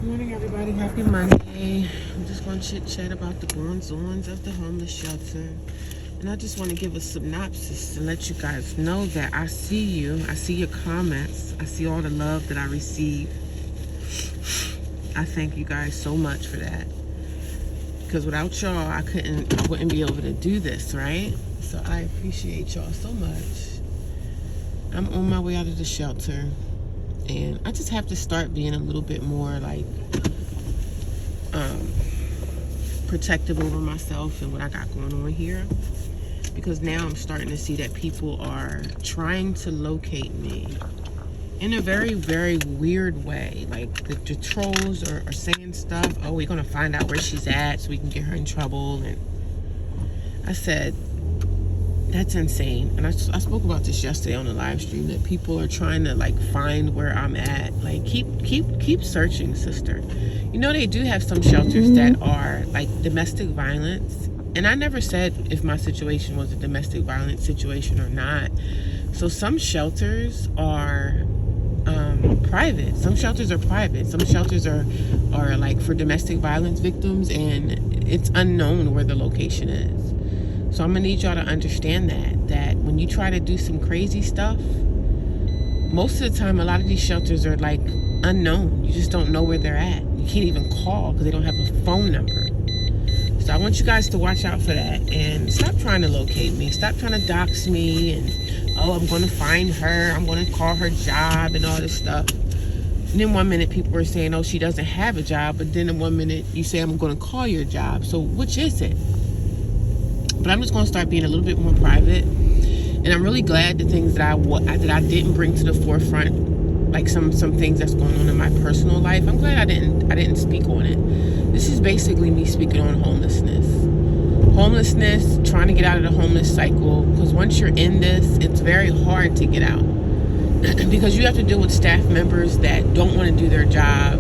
Good morning, everybody. Happy Monday. I'm just going to chit chat about the goings-ons of the homeless shelter. And I just want to give a synopsis to let you guys know that I see you. I see your comments. I see all the love that I receive. I thank you guys so much for that. Because without y'all, I wouldn't be able to do this, right? So I appreciate y'all so much. I'm on my way out of the shelter. And I just have to start being a little bit more like protective over myself and what I got going on here, because now I'm starting to see that people are trying to locate me in a very, very weird way. Like the trolls are saying stuff. Oh, we're gonna find out where she's at so we can get her in trouble. And I said, that's insane. And I spoke about this yesterday on the live stream, that people are trying to like find where I'm at. Like keep searching, sister. You know, they do have some shelters that are like domestic violence. And I never said if my situation was a domestic violence situation or not. So some shelters are private. Some shelters are private. Some shelters are like for domestic violence victims, and it's unknown where the location is. So I'm gonna need y'all to understand that when you try to do some crazy stuff, most of the time, a lot of these shelters are like unknown. You just don't know where they're at. You can't even call because they don't have a phone number. So I want you guys to watch out for that and stop trying to locate me. Stop trying to dox me and, oh, I'm gonna find her. I'm gonna call her job and all this stuff. And then one minute people are saying, oh, she doesn't have a job. But then in 1 minute you say, I'm gonna call your job. So which is it? But I'm just going to start being a little bit more private. And I'm really glad the things that I didn't bring to the forefront, like some things that's going on in my personal life. I'm glad I didn't speak on it. This is basically me speaking on homelessness. Homelessness, trying to get out of the homeless cycle. Because once you're in this, it's very hard to get out. Because you have to deal with staff members that don't want to do their job.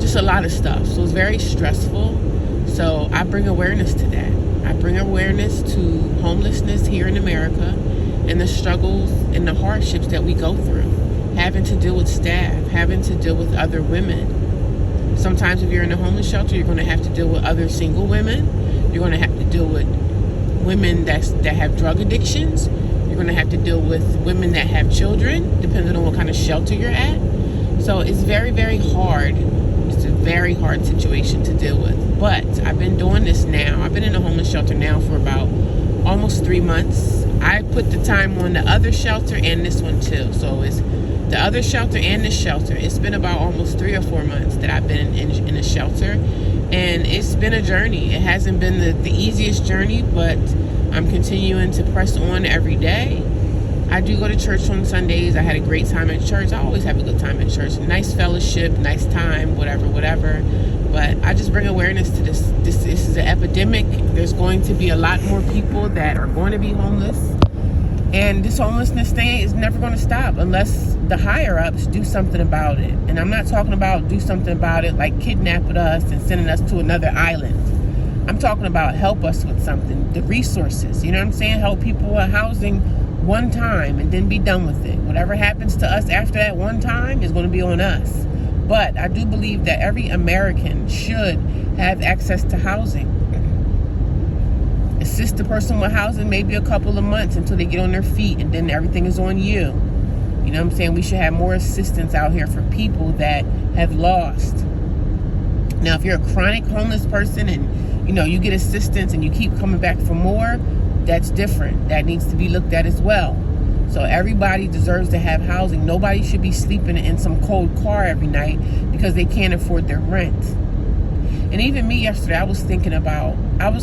Just a lot of stuff. So it's very stressful. So I bring awareness to that. I bring awareness to homelessness here in America and the struggles and the hardships that we go through. Having to deal with staff, having to deal with other women. Sometimes if you're in a homeless shelter, you're going to have to deal with other single women. You're going to have to deal with women that have drug addictions. You're going to have to deal with women that have children, depending on what kind of shelter you're at. So it's very, very hard. It's a very hard situation to deal with. But I've been doing this now. I've been in a homeless shelter now for about almost 3 months. I put the time on the other shelter and this one too. So it's the other shelter and this shelter. It's been about almost 3 or 4 months that I've been in a shelter. And it's been a journey. It hasn't been the easiest journey, but I'm continuing to press on every day. I do go to church on Sundays. I had a great time at church. I always have a good time at church. Nice fellowship, nice time, whatever. But I just bring awareness to this. This is an epidemic. There's going to be a lot more people that are going to be homeless. And this homelessness thing is never going to stop unless the higher-ups do something about it. And I'm not talking about do something about it like kidnapping us and sending us to another island. I'm talking about help us with something, the resources. You know what I'm saying? Help people with housing one time and then be done with it. Whatever happens to us after that one time is going to be on us. But I do believe that every American should have access to housing. Assist the person with housing maybe a couple of months until they get on their feet, and then everything is on you. You know what I'm saying? We should have more assistance out here for people that have lost. Now, if you're a chronic homeless person and, you get assistance and you keep coming back for more, that's different. That needs to be looked at as well. So everybody deserves to have housing. Nobody should be sleeping in some cold car every night because they can't afford their rent. And even me yesterday, I was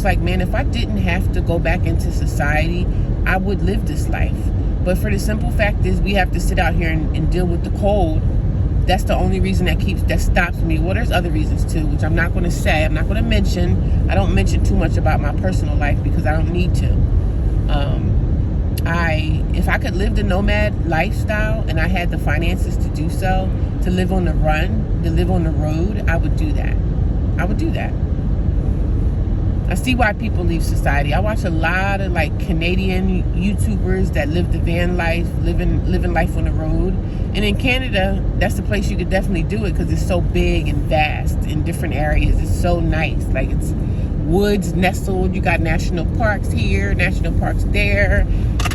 like, man, if I didn't have to go back into society, I would live this life. But for the simple fact is we have to sit out here and deal with the cold. That's the only reason that stops me. Well, there's other reasons too, which I'm not going to say. I'm not going to mention. I don't mention too much about my personal life because I don't need to. If I could live the nomad lifestyle and I had the finances to do so, to live on the run, to live on the road, I would do that. I see why people leave society. I watch a lot of like Canadian YouTubers that live the van life, living life on the road. And in Canada, that's the place you could definitely do it because it's so big and vast in different areas. It's so nice. Like it's woods nestled. You got national parks here, national parks there.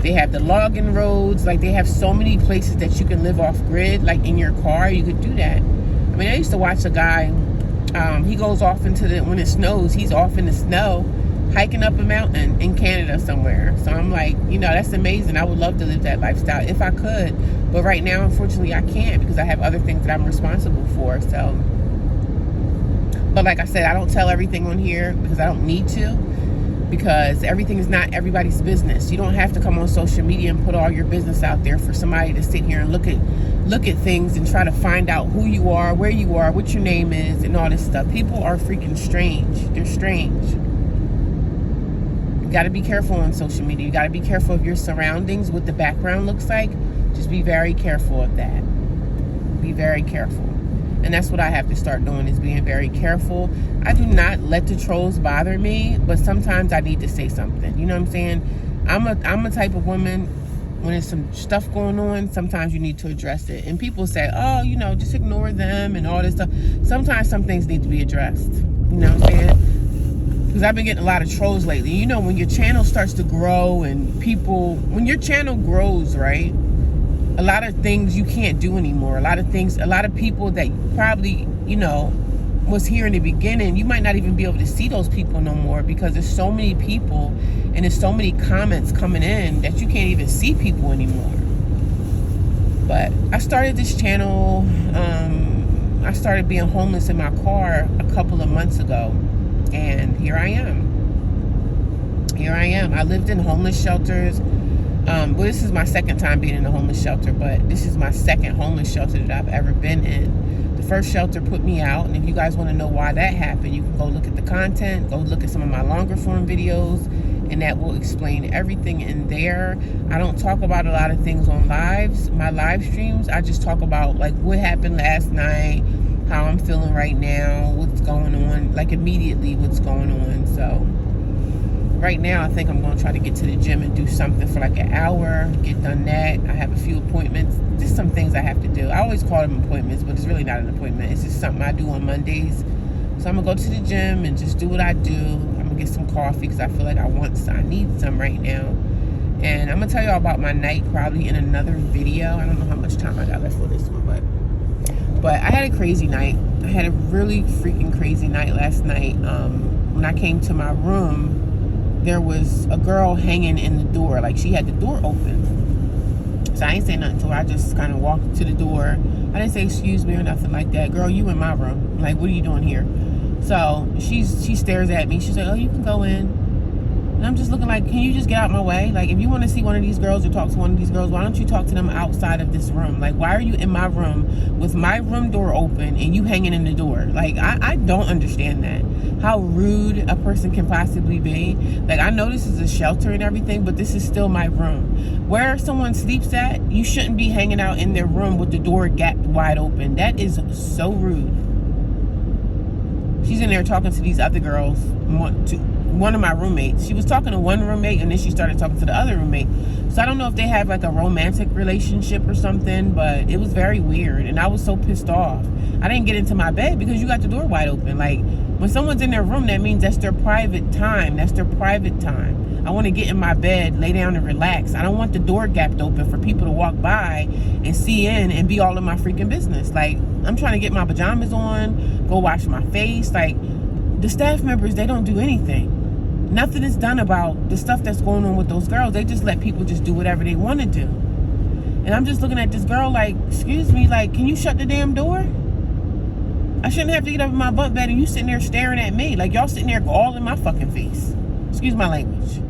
They have the logging roads. Like they have so many places that you can live off grid. Like in your car, you could do that. I mean, I used to watch a guy. He goes off into when it snows, he's off in the snow, hiking up a mountain in Canada somewhere. So I'm like, you know, that's amazing. I would love to live that lifestyle if I could. But right now, unfortunately, I can't because I have other things that I'm responsible for. So, but like I said, I don't tell everything on here because I don't need to, because everything is not everybody's business. You don't have to come on social media and put all your business out there for somebody to sit here and look at things and try to find out who you are, where you are, what your name is, and all this stuff. People are freaking strange. They're strange. You got to be careful on social media. You got to be careful of your surroundings, what the background looks like. Just be very careful of that. Be very careful. And that's what I have to start doing, is being very careful. I do not let the trolls bother me, but sometimes I need to say something. You know what I'm saying? I'm a type of woman, when there's some stuff going on, sometimes you need to address it. And people say, oh, you know, just ignore them and all this stuff. Sometimes some things need to be addressed. You know what I'm saying? Because I've been getting a lot of trolls lately. You know, when your channel starts to grow and when your channel grows, right? A lot of things you can't do anymore. A lot of people that probably, you know, was here in the beginning, you might not even be able to see those people no more because there's so many people and there's so many comments coming in that you can't even see people anymore. But I started this channel, I started being homeless in my car a couple of months ago, and here I am. I lived in homeless shelters. Well, this is my second time being in a homeless shelter, but this is my second homeless shelter that I've ever been in. The first shelter put me out, and if you guys want to know why that happened, you can go look at the content, go look at some of my longer form videos, and that will explain everything in there. I don't talk about a lot of things on my live streams. I just talk about like what happened last night, how I'm feeling right now, what's going on, like immediately what's going on. So right now, I think I'm going to try to get to the gym and do something for like an hour, get done that. I have a few appointments, just some things I have to do. I always call them appointments, but it's really not an appointment. It's just something I do on Mondays. So I'm going to go to the gym and just do what I do. I'm going to get some coffee because I feel like I need some right now. And I'm going to tell y'all about my night probably in another video. I don't know how much time I got left for this one, but I had a crazy night. I had a really freaking crazy night last night. When I came to my room, there was a girl hanging in the door. Like, she had the door open. So I ain't say nothing to her. I just kind of walked to the door. I didn't say excuse me or nothing like that. Girl, you in my room. Like, what are you doing here? So she stares at me. She's like, oh, you can go in. And I'm just looking like, can you just get out my way? Like, if you want to see one of these girls or talk to one of these girls, why don't you talk to them outside of this room? Like, why are you in my room with my room door open and you hanging in the door? Like, I don't understand that. How rude a person can possibly be. Like, I know this is a shelter and everything, but this is still my room. Where someone sleeps at, you shouldn't be hanging out in their room with the door gapped wide open. That is so rude. She's in there talking to these other girls, one of my roommates. She was talking to one roommate and then she started talking to the other roommate. So I don't know if they have like a romantic relationship or something, but it was very weird and I was so pissed off. I didn't get into my bed because you got the door wide open. Like, when someone's in their room, that means that's their private time. That's their private time. I want to get in my bed, lay down and relax. I don't want the door gapped open for people to walk by and see in and be all in my freaking business. Like, I'm trying to get my pajamas on, go wash my face. Like, the staff members, they don't do anything. Nothing is done about the stuff that's going on with those girls. They just let people just do whatever they want to do. And I'm just looking at this girl like, excuse me, like, can you shut the damn door? I shouldn't have to get up in my bunk bed and you sitting there staring at me. Like, y'all sitting there all in my fucking face. Excuse my language.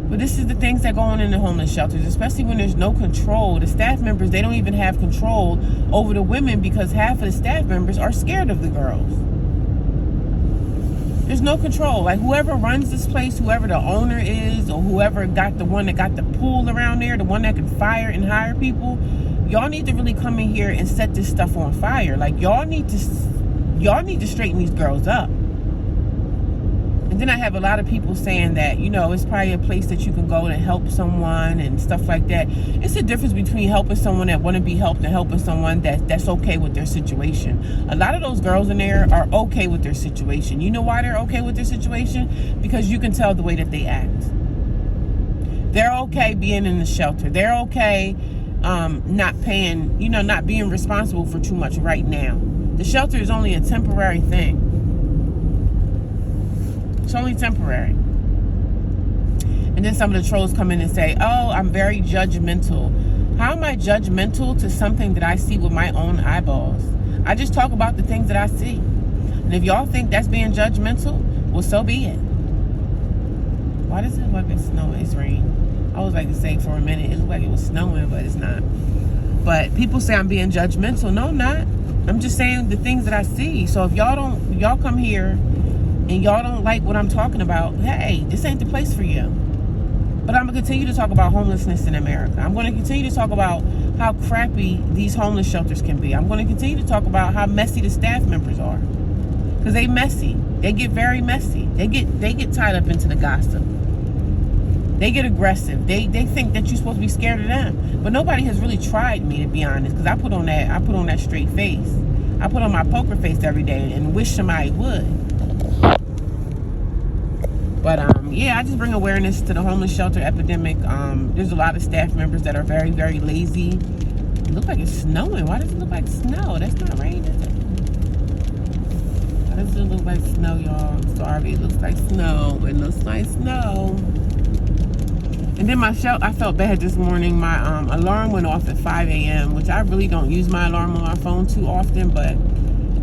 But this is the things that go on in the homeless shelters, especially when there's no control. The staff members, they don't even have control over the women because half of the staff members are scared of the girls. There's no control. Like, whoever runs this place, whoever the owner is, or whoever got the one that got the pool around there, the one that can fire and hire people, y'all need to really come in here and set this stuff on fire. Like, y'all need to straighten these girls up. And then I have a lot of people saying that, you know, it's probably a place that you can go to help someone and stuff like that. It's a difference between helping someone that want to be helped and helping someone that's okay with their situation. A lot of those girls in there are okay with their situation. You know why they're okay with their situation? Because you can tell the way that they act. They're okay being in the shelter. They're okay not paying, you know, not being responsible for too much right now. The shelter is only a temporary thing. It's only temporary. And then some of the trolls come in and say, oh, I'm very judgmental. How am I judgmental to something that I see with my own eyeballs? I just talk about the things that I see. And if y'all think that's being judgmental, well, so be it. Why does it look like it's snowing? It's rain. I was like to say for a minute, it looked like it was snowing, but it's not. But people say I'm being judgmental. No, I'm not. I'm just saying the things that I see. So if y'all come here and y'all don't like what I'm talking about, hey, this ain't the place for you. But I'm going to continue to talk about homelessness in America. I'm going to continue to talk about how crappy these homeless shelters can be. I'm going to continue to talk about how messy the staff members are. Because they messy. They get very messy. They get tied up into the gossip. They get aggressive. They think that you're supposed to be scared of them. But nobody has really tried me, to be honest, because I put on that straight face. I put on my poker face every day and wish somebody would. But yeah, I just bring awareness to the homeless shelter epidemic. There's a lot of staff members that are very, very lazy. It looks like it's snowing. Why does it look like snow? That's not rain, is it? Why does it look like snow, y'all? I'm sorry, it looks like snow. It looks like snow. And then I felt bad this morning. My alarm went off at 5 a.m., which I really don't use my alarm on my phone too often, but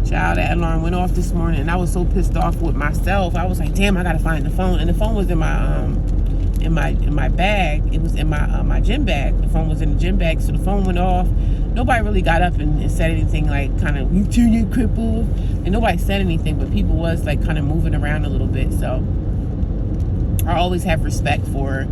child, that alarm went off this morning, and I was so pissed off with myself. I was like, damn, I gotta find the phone. And the phone was in my bag. It was in my gym bag. The phone was in the gym bag, so the phone went off. Nobody really got up and said anything like kind of, you turn your cripple. And nobody said anything, but people was like kind of moving around a little bit. So I always have respect for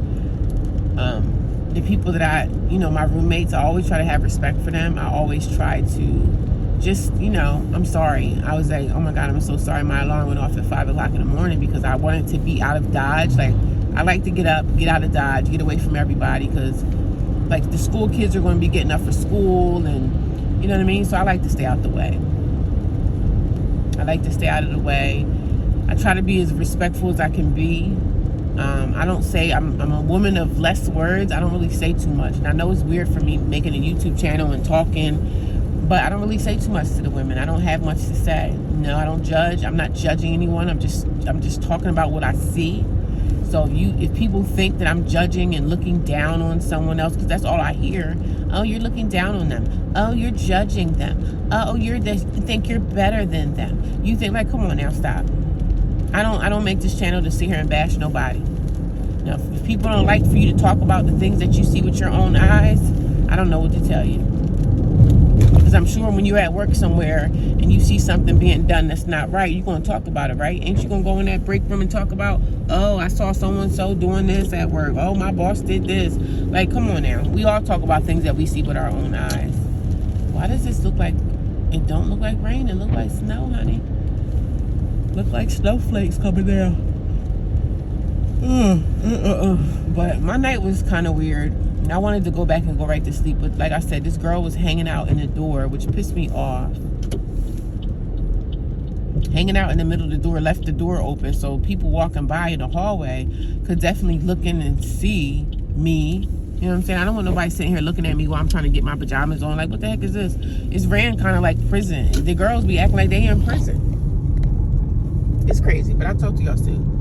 the people that my roommates. I always try to have respect for them. I always try to just, I'm sorry. I was like, oh my God, I'm so sorry. My alarm went off at 5 o'clock in the morning because I wanted to be out of Dodge. Like, I like to get up, get out of Dodge, get away from everybody, because like the school kids are going to be getting up for school, and you know what I mean? So I like to stay out the way. I like to stay out of the way. I try to be as respectful as I can be. I don't say, I'm a woman of less words. I don't really say too much. And I know it's weird for me making a YouTube channel and talking, but I don't really say too much to the women. I don't have much to say. No, I don't judge. I'm not judging anyone. I'm just talking about what I see. So if people think that I'm judging and looking down on someone else, because that's all I hear. Oh, you're looking down on them. Oh, you're judging them. Oh, you think you're better than them. You think, like, come on now, stop. I don't make this channel to sit here and bash nobody. Now, if people don't like for you to talk about the things that you see with your own eyes, I don't know what to tell you. Because I'm sure when you're at work somewhere and you see something being done that's not right, you're going to talk about it, right? Ain't you going to go in that break room and talk about, oh, I saw so doing this at work. Oh, my boss did this. Like, come on now. We all talk about things that we see with our own eyes. Why does this look like, it don't look like rain, it look like snow, honey. Look like snowflakes coming down. But my night was kind of weird. And I wanted to go back and go right to sleep. But like I said, this girl was hanging out in the door, which pissed me off. Hanging out in the middle of the door, left the door open. So people walking by in the hallway could definitely look in and see me. You know what I'm saying? I don't want nobody sitting here looking at me while I'm trying to get my pajamas on. Like, what the heck is this? It's ran kind of like prison. The girls be acting like they in prison. It's crazy, but I'll talk to y'all soon.